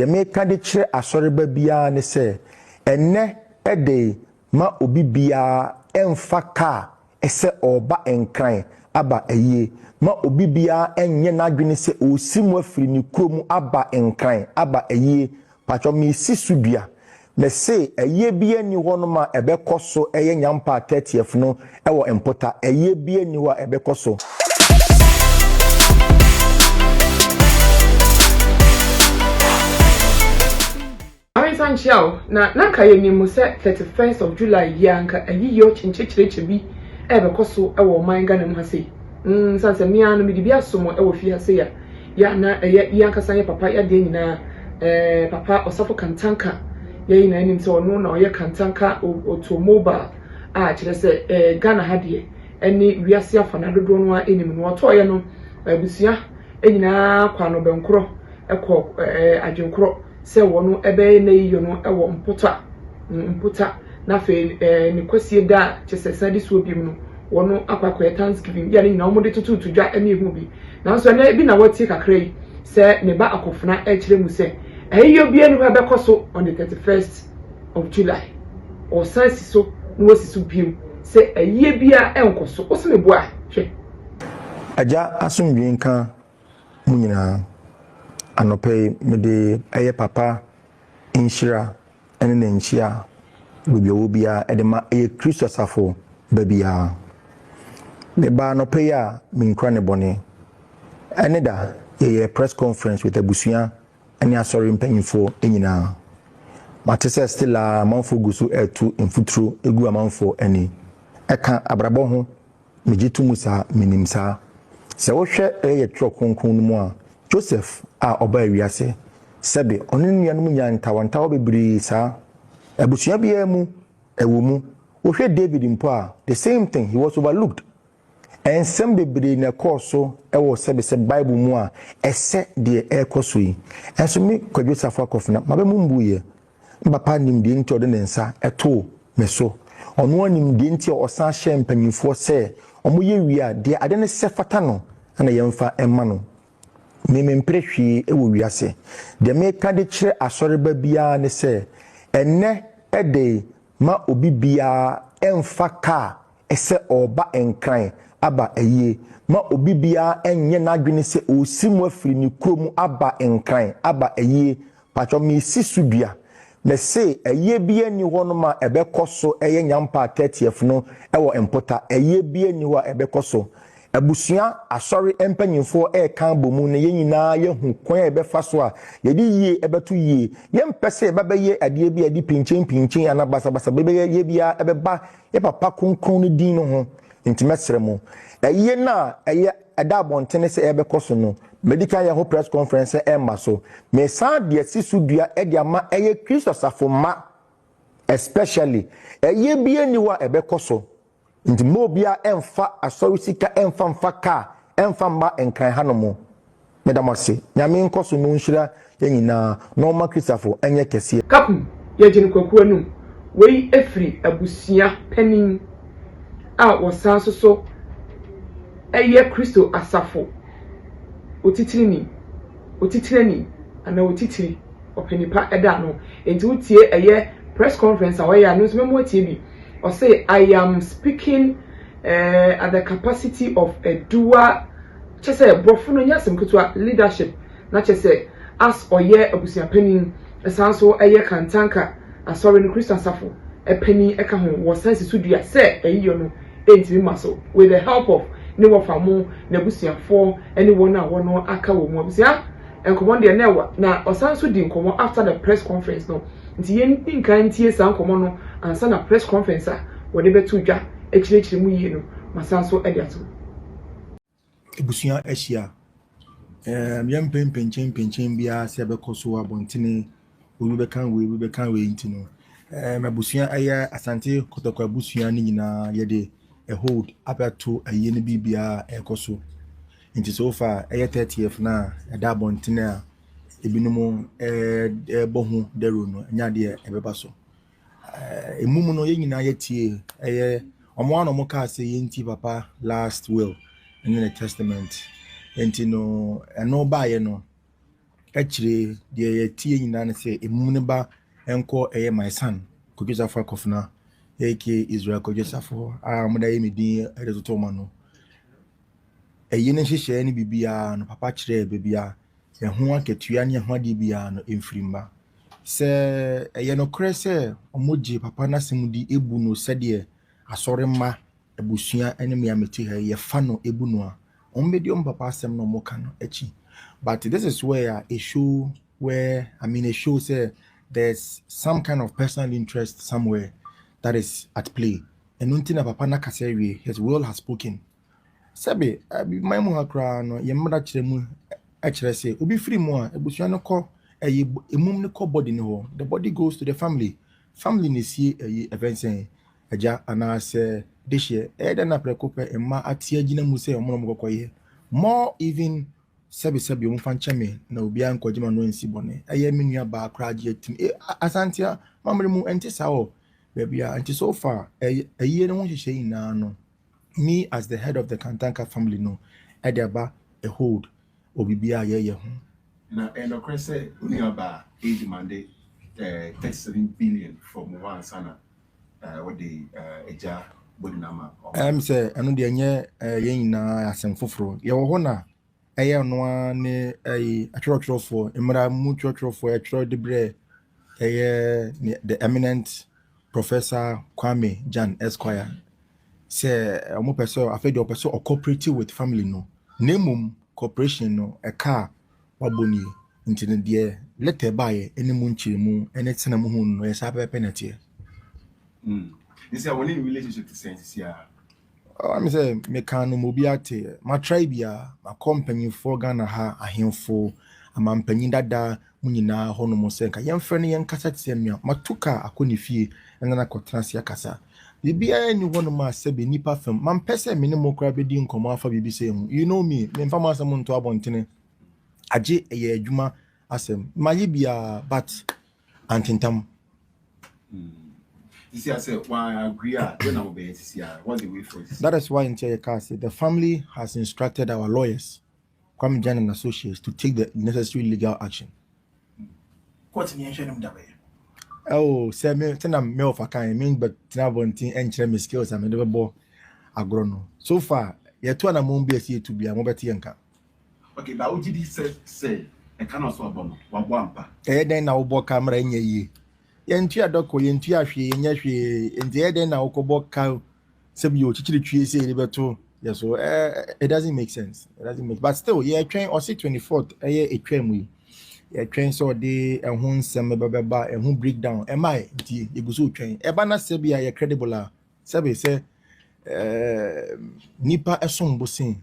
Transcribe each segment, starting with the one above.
de meka de kire asoreba bia ne se enne ede ma obi bia emfa ka ese oba enkran aba ayie ma obi bia enye n'adwene se osimu afiri ni kurom aba enkran aba ayie pacho mi sisudua me se ayie bia ni ho no ma ebekoso eye nyampa 30th no ewo empota ayie bia ni wa ebekoso Sanchiao na kaye ni mu se 31st of July yanka ayiyo chinchechireche bi ebekoso ewo manga na mu hase sanse mia no midi bia somo ewo fi hase ya na yanka sanye papa ya de nyina papa osafo kantanka ye nyina ni nti ono na oye kantanka automobile a kire se Ghana hade eni wiase afana dodo no a enim no oto ye no abusia enyina kwa no benkro ekọ adwenkro se wono ebe na yiyo no ewo mputa na fe ni kwasie da chesesa di so bi mu no wono akwakoye Thanksgiving ya ni na omo de tutu dwa emi hu bi na so na bi na wati kakra yi se ne ba Akorfena e kire mu se eyiyo bi enu be koso on the 31st of July o sansi so no wasisu bi se eyiye bia enkoso o se me boa hwe aja asumdwe nka mu nyina anope mede eye papa inshira ene ne nchia bibia obia edema eye Kristo Sarfo babia me ba anope ya minkra ne bone ene da ye press conference with abusua ene asori mpanyifo enyina matese still a manfo gusu etu infutru egu amanfo ene eka abrabo ho mejitu musa minimsa se wo hwe eye tro konkon no mu a Joseph a oba wiase sebe onenu ya no nya ntawantawo bebiri sa abusua bia mu ewo mu wo hwe David mpo a the same thing he was overlooked and some bebiri na course ewo sebe se Bible mu a ese de ekoso yi enso me kwadwo Sarfo Akorfena mabe mu mbuye mbapa nim de nti ode ne nsa eto meso ono anim de nti osan hye mpanyimfo se omoye wi a de ade ne se fata no na yemfa emma no meme mprehwi ewo wiase de meka de kire asoreba bia ne se enne ede ma obi bia emfa ka ese oba enkran aba ayie ma obi bia enye n'adwene se osimu afiri ni kurom aba enkran aba ayie pacho mi sisudua me se ayie bia ni ho no ma ebekoso eye nyampa 30th no ewo empota ayie bia ni ho ebekoso abusia asori empanyimfo kan bomu ne yenyina yehu kwan ebefa so a yedi yie ebeto yie yempese ebabeye ade bi ade pinchin ana basa bebeye ye bia ebeba ye papa konkon ne din no ho intimesere mu eye na eye ada abontene se ebekoso no medical ye ho press conference emma so me san de sisudua ede ama eye Kristo Sarfo ma especially eye bia ni wa ebekoso nti mobia emfa asori sika emfa ka emfa mba enkran hanomo medamase nyame nkoso no nhira yenyina normal Kristo Sarfo enye kese kapu ye jini kwakuwa num wei efri abusia panin a wosan so eye Kristo Sarfo otitiri ana otitiri openipa eda no enti utie eye press conference away ya no so memo tie bi or say I am speaking at the capacity of Adwoa chese brofo no nyasem ketua leadership na chese as oye abusiapanin esanso eye kantanka asori no Kristo Sarfo epani eka ho wo sense sudua say eyiyo no entimi maso with the help of ne wofamo na abusiafo anyone a wono aka wo mu abusia enkomo de na osanso di nkomo after the press conference no nti yen nkan tie san nkomo no ansa na press conference a wode betu dwa ekirechire mu yie no masanso ede ato abusia ahia yem penchen bia se bekoso abontene obi bekan we nti no abusia aya asante kotokwa abusia ni nyina yede a hold up to a yene bibia ekoso nti so far 30th na da abontene a ebinumu bohu dero no nya de ebeba so emumu no yenyina yetie omo ano mo ka se yenti papa last will and then a testament enti no eno ba ye no actually the tea in say a muneba enko my son kujisa for Akorfena AK Israel kujisa for amuda yemi din erezotomano a yene hyehyɛ ne bibia no papa kyerɛ bibia ɛho akatua ne ɛho ade bia no emfirimba sɛ ɛyɛ no korɛ sɛ ɔmogye papa n'asɛm di ebu no sɛdeɛ asɔre mma abusua ne mmea meti ha yɛfa no ebu no a ɔmbɛdi papa asɛm no ɔmoka no akyi. But this is where a show where a show say there's some kind of personal interest somewhere that is at play. And until papa na kaseri, his will has spoken. Sabe, my muhakra no yemada chiremu actually say, Ubi free more, ebusiano ko a mum ko body no. The body goes to the family. Family ni see a event saying Aja ana say this year, Eden aprekope and ma atia jina muse or more even. Sebi umfanchame na obi anko jima no nsi bone aye menua ba akra je tim asantia mamre mu enti sawo baby anti so far aye no ho hyehyɛ ina no me as the head of the Kantanka family no ediaba a hold obibia ye ho na eno krese unia ba e demand 37 billion from one sana what the eja bodinama say anu de nye ye nyina asem foforo ye wo ho na ɛyɛ no ne atwerɛtwerɛfoɔ mmara mu twerɛtwerɛfoɔ atwerɛ de brɛ ɛyɛ the eminent Professor Kwame Jan Esquire sɛ ɔmo pɛ sɛ afei deɛ ɔpɛ sɛ ɔcooperative with family no nemum cooperation no ɛka wabɔnie nti ne deɛ letter baeɛ ɛne mu nkyerɛmu ɛne tena mu ho no ɛsɛ apɛpɛ na teɛ this is one relationship to sense here. I'm saying, me can no mobiate. My tribe ya, my company for Ghana ha a handful. A man penny dada, munina, honomosenka, young friendly and cassette semia, matuka, a conifi, and then a cotransia cassa. The be any one of my sebi nipa film, man pesa minimum crabby din come for BBC. You know me, men farmers among to abontine. Aje a ye juma asem, my libya, but antintam. This year, I said, why I agree. When I obey this year, what's the way for this? That is why in Chayakasi, the family has instructed our lawyers, Kwame Jan and Associates, to take the necessary legal action. What's the action of that way? Oh, say me, tena me of a kind, mean, but tena bonting and me skills. I'm never bore agrono. So far, you're two and a moon BSC to be a mobile yanka. Okay, but what did he say? I cannot swap on one bumper. Then I will book camera in ye. Yentia doko yentia hwe yenya hwe enti den na okobo ka sebi o chichiri twie say libeto yes so it doesn't make sense, but still yeah train or say 24th a train we yeah train so de ehun nsem bebeba ehun breakdown am I enti eguso train e ba na sebi ya credible a sebi say nipa esombo sin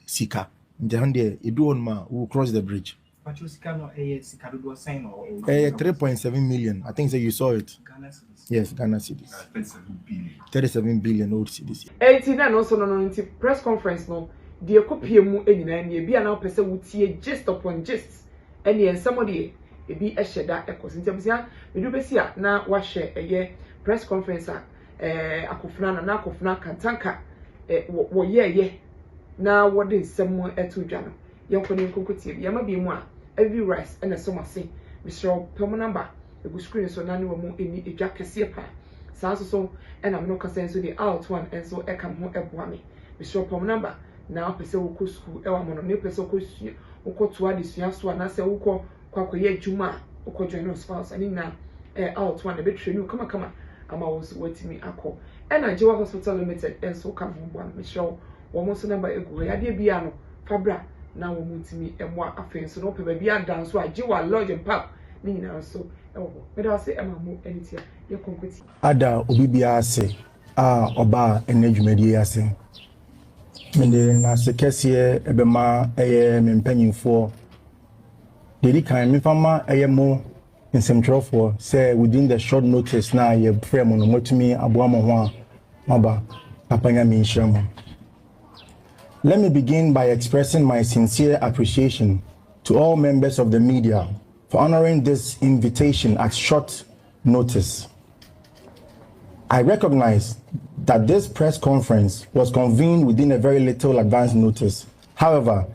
sika nje hande edu on ma we will cross the bridge. But you cannot a do sign or 3.7 million. I think that you saw it. Ghana cedis. Yes, Ghana cedis. 37 billion. 37 billion old cedis. 80 na no so no press conference no. The kopie mu enyina na ebi ana opese wutie gist upon gist. Ene ensamo de ebi ehye ekos ntiabusia medu besi a na wahye eye press conference a Akorfena na Akorfena Kantanka wo ye na wode nsem etu dwa no. Yankoni nkonkotie bi yama bi mu a every rice and a summer say Mr. Pem number egu screen so na ne wo mu eni edwa kese pa sanso so and am no kasa so the out one and so e kam ho eboa me Mr. Pem number na pese wo ko school e wa mo no ne pese ko sua wo ko to adesua so na se wo ko kwakoye adwuma wo ko join us spouse ani na out one e be trenu kama ama wo so watimi akọ and Adwoa Hospital Limited and so kam ho boa Mr. wo mo so number egu ya de bia no fabra na wo mutimi emwa afenso no pe ba bia dan so Agyewa lodge and park ni nyina so ewo me da say emamu enitia ye konkweti Ada obi bia ase oba enadwumadi ase mende na sekese ebema eye mempanyimfo dedi kan me fama eye mo nsemtwerofo say within the short notice na ye frame no motumi aboa mo ho a maba papanya mi nhyiramu. Let me begin by expressing my sincere appreciation to all members of the media for honoring this invitation at short notice. I recognize that this press conference was convened within a very little advance notice. However,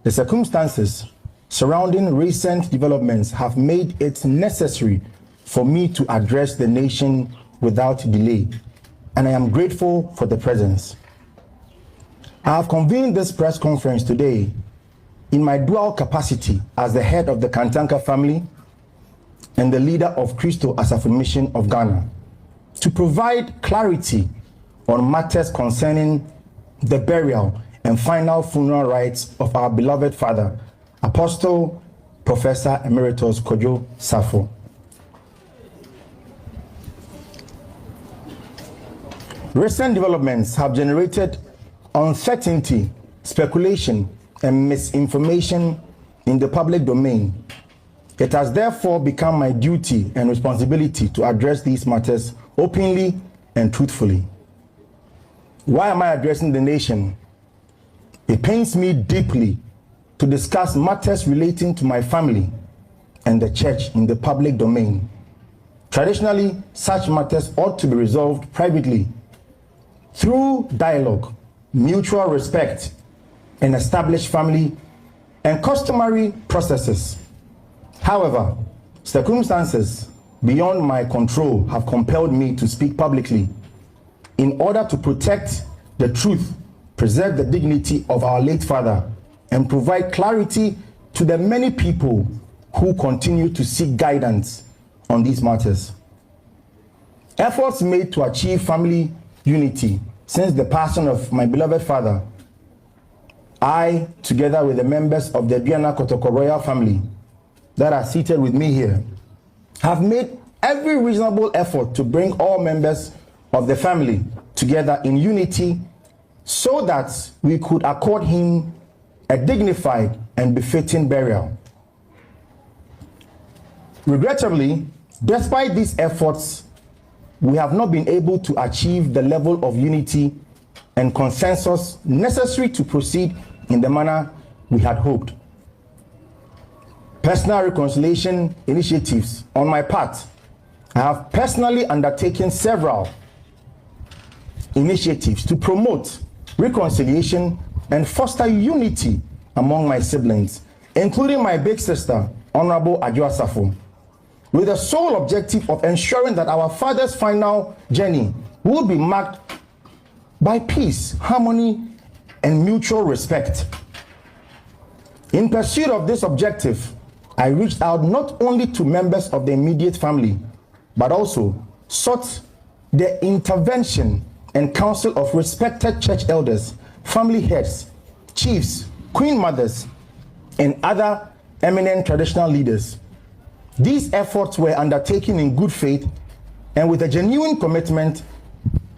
the circumstances surrounding recent developments have made it necessary for me to address the nation without delay, and I am grateful for the presence. I have convened this press conference today in my dual capacity as the head of the Kantanka family and the leader of Christo Asafo Mission of Ghana to provide clarity on matters concerning the burial and final funeral rites of our beloved father, Apostle Professor Emeritus Kojo Sarfo. Recent developments have generated uncertainty, speculation, and misinformation in the public domain. It has therefore become my duty and responsibility to address these matters openly and truthfully. Why am I addressing the nation? It pains me deeply to discuss matters relating to my family and the church in the public domain. Traditionally, such matters ought to be resolved privately through dialogue, mutual respect, and established family and customary processes. However, circumstances beyond my control have compelled me to speak publicly in order to protect the truth, preserve the dignity of our late father, and provide clarity to the many people who continue to seek guidance on these matters. Efforts made to achieve family unity since the passing of my beloved father, I, together with the members of the Biana Kotoko royal family that are seated with me here, have made every reasonable effort to bring all members of the family together in unity so that we could accord him a dignified and befitting burial. Regrettably, despite these efforts, we have not been able to achieve the level of unity and consensus necessary to proceed in the manner we had hoped. Personal reconciliation initiatives on my part, I have personally undertaken several initiatives to promote reconciliation and foster unity among my siblings, including my big sister, Honorable Adwoa Sarfo, with the sole objective of ensuring that our father's final journey will be marked by peace, harmony, and mutual respect. In pursuit of this objective, I reached out not only to members of the immediate family, but also sought the intervention and counsel of respected church elders, family heads, chiefs, queen mothers, and other eminent traditional leaders. These efforts were undertaken in good faith and with a genuine commitment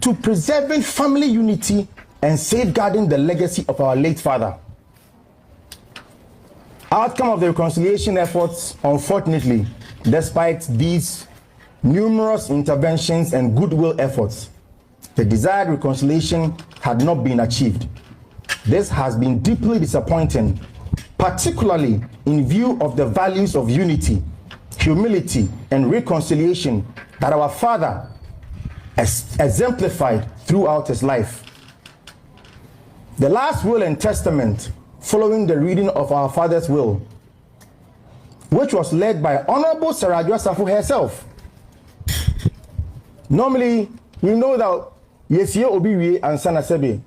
to preserving family unity and safeguarding the legacy of our late father. Outcome of the reconciliation efforts, unfortunately, despite these numerous interventions and goodwill efforts, the desired reconciliation had not been achieved. This has been deeply disappointing, particularly in view of the values of unity, humility, and reconciliation that our father exemplified throughout his life. The last will and testament following the reading of our father's will, which was led by Honorable Sarah Adwoa Sarfo herself. Normally, we know that yes, ye obi and sana sebe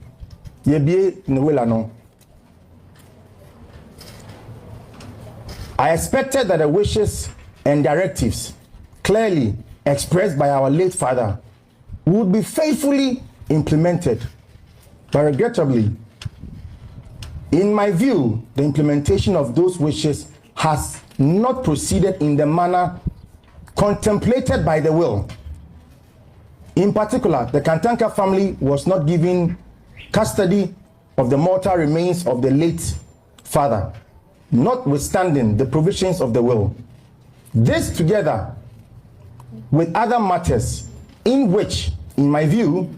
ye bie ne will no. I expected that the wishes and directives clearly expressed by our late father would be faithfully implemented. But regrettably, in my view, the implementation of those wishes has not proceeded in the manner contemplated by the will. In particular, the Kantanka family was not given custody of the mortal remains of the late father, notwithstanding the provisions of the will. This, together with other matters in which, in my view,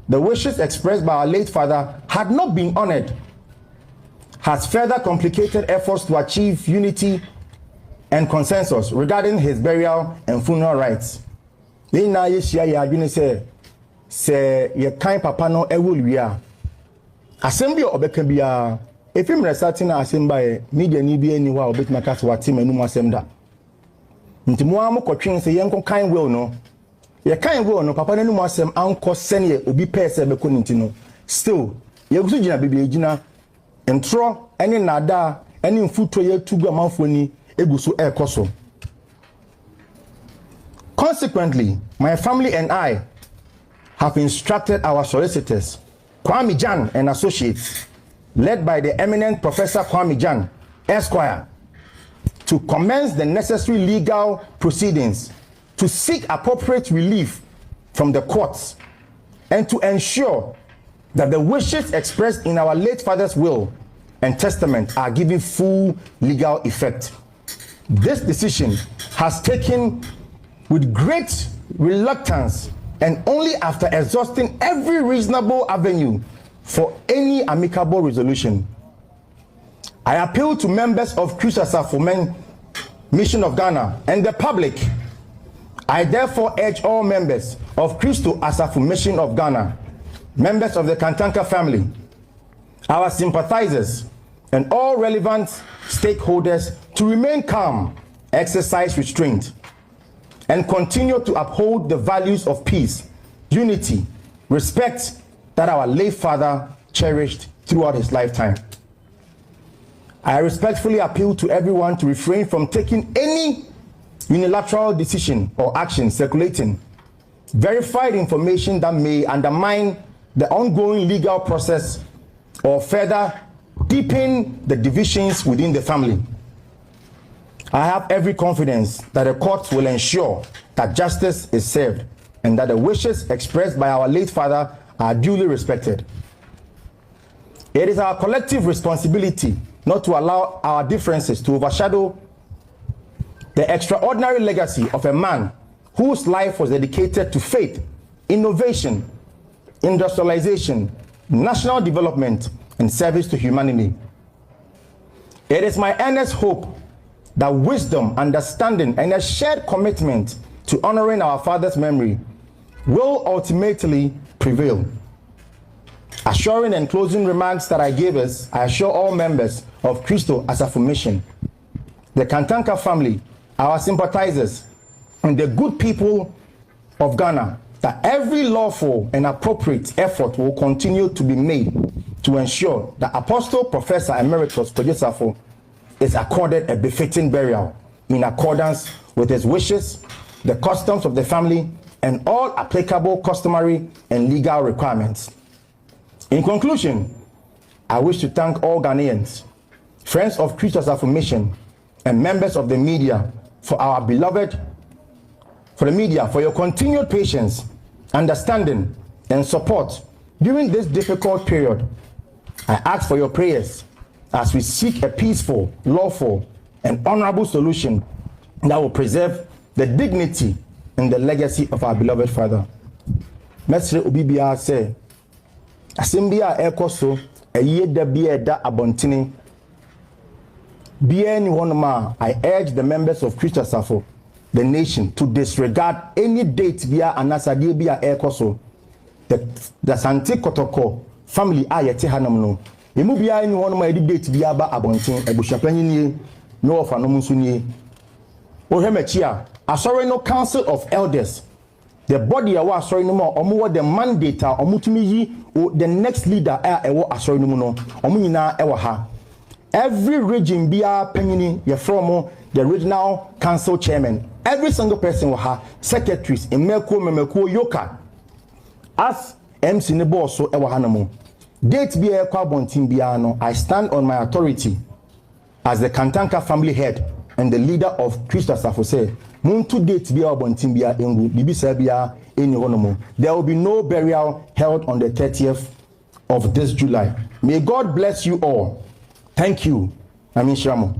the wishes expressed by our late father had not been honored, has further complicated efforts to achieve unity and consensus regarding his burial and funeral rites. They now say ye kind papa no ewulwia assembly obeka bia if him researching asemba media ni bi ani wa obet makasa wate manum asemda nti mo am kotwen se yenko kan will no ye kan will no papa nanum asem anko sene obi pese be ko nti no still ye gusu gina bibia gina entro ene nada ene mfuto ye tugu amanfo ni egusu ekoso. Consequently, my family and I have instructed our solicitors, Kwame Jan and Associates, led by the eminent Professor Kwame Jan, Esquire, to commence the necessary legal proceedings to seek appropriate relief from the courts and to ensure that the wishes expressed in our late father's will and testament are given full legal effect. This decision has taken with great reluctance and only after exhausting every reasonable avenue for any amicable resolution. I appeal to members of Christ Sarfo Mission of Ghana and the public. I therefore urge all members of Christo Sarfo Mission of Ghana, members of the Kantanka family, our sympathizers, and all relevant stakeholders to remain calm, exercise restraint, and continue to uphold the values of peace, unity, respect that our late father cherished throughout his lifetime. I respectfully appeal to everyone to refrain from taking any unilateral decision or action circulating verified information that may undermine the ongoing legal process or further deepen the divisions within the family. I have every confidence that the courts will ensure that justice is served and that the wishes expressed by our late father are duly respected. It is our collective responsibility not to allow our differences to overshadow the extraordinary legacy of a man whose life was dedicated to faith, innovation, industrialization, national development, and service to humanity. It is my earnest hope that wisdom, understanding, and a shared commitment to honoring our father's memory will ultimately prevail. Assuring and closing remarks that I gave us, I assure all members of Christo Sarfo Mission, the Kantanka family, our sympathizers, and the good people of Ghana that every lawful and appropriate effort will continue to be made to ensure that Apostle Professor Emeritus Sarfo is accorded a befitting burial in accordance with his wishes, the customs of the family, and all applicable customary and legal requirements. In conclusion, I wish to thank all Ghanaians, friends of Christo Sarfo Mission, and members of the media for your continued patience, understanding, and support during this difficult period. I ask for your prayers as we seek a peaceful, lawful, and honorable solution that will preserve the dignity and the legacy of our beloved father. Mestre Obibia say, Asimbia ekoso, a year da bia da abontini. Bien one I urge the members of Christo Sarfo, the nation, to disregard any date via anasadi bia ekoso. The Santi Kotoko family ayete hanam no. Emu bia ni one ma date bia ba abontin ebushapanyi nie no of anom nso nie. Ohemachia, asori no council of elders. The body awa asori no mo omo the mandate omutumi yi the next leader ewo asori no no. Omo nyina ewo ha. Every region bia panyini ye from the regional council chairman. Every single person will have secretaries in memeko yoka. As MC ne boss so ewa hanamo. Date be a kwabontin biano. I stand on my authority as the Kantanka family head and the leader of Christo Sarfo say, Muntu date be a bontin bia engu, bibi sabia eni honomo. There will be no burial held on the 30th of this July. May God bless you all. Thank you. Amin Shamo.